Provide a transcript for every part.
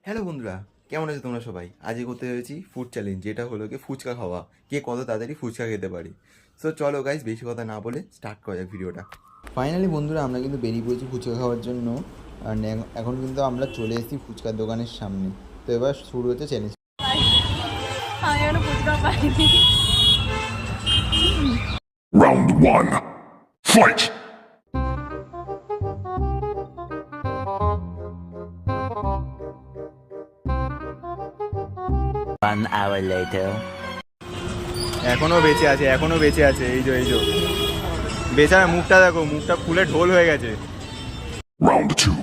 Hello বন্ধুরা, কেমন আছো তোমরা সবাই? আজকে করতে হয়েছি ফুড চ্যালেঞ্জ, যেটা হলো কি ফুচকা খাওয়া, কে কত তাড়াতাড়ি ফুচকা খেতে পারি। সো চলো গাইস, বেশি কথা না বলে স্টার্ট করা যাক ভিডিওটা। ফাইনালি বন্ধুরা, আমরা কিন্তু বেরিয়ে পড়েছি ফুচকা খাওয়ার জন্য। আর এখন কিন্তু আমরা চলে এসেছি ফুচকার দোকানের সামনে। তো এবার শুরু হচ্ছে চ্যালেঞ্জ। আমি এখনো ফুচকা পাইনি। Round one. Fight! 1 hour later. এখনো বেঁচে আছে, এখনো বেঁচে আছে। এই যে বেচারা মুখটা দেখো, মুখটা ফুলে ঢোল হয়ে গেছে। Round two.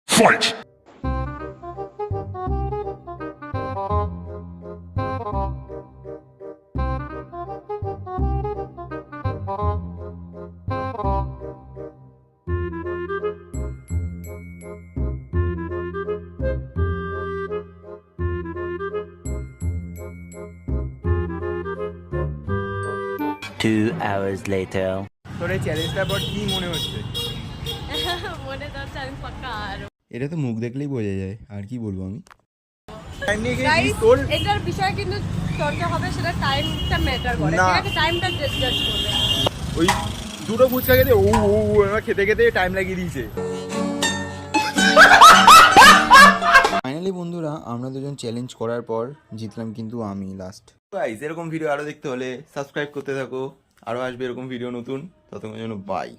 Fight! 2 hours later. তোর এই চ্যালেঞ্জটার পর কি মনে হচ্ছে? মনে হচ্ছে আমি পাক্কা আর এটা তো মুখ দেখলেই বোঝা যায়, আর কি বলবো আমি। গাইস, এটার বিষয় কিন্তু চর্চা হবে, সেটা টাইমটা ম্যাটার করে। না। ঠিক আছে, টাইমটা জাজ করবে। ওই দুটো ফুচকা খেতে এবার খেতে খেতে টাইম লাগিয়ে দিয়েছে। ফাইনালি বন্ধুরা, আমরা দুজন চ্যালেঞ্জ করার পর জিতলাম কিন্তু আমি লাস্ট। গাইস, এরকম ভিডিও আরও দেখতে হলে সাবস্ক্রাইব করতে থাকো, আরও আসবে এরকম ভিডিও নতুন। ততক্ষণ জন্য বাই।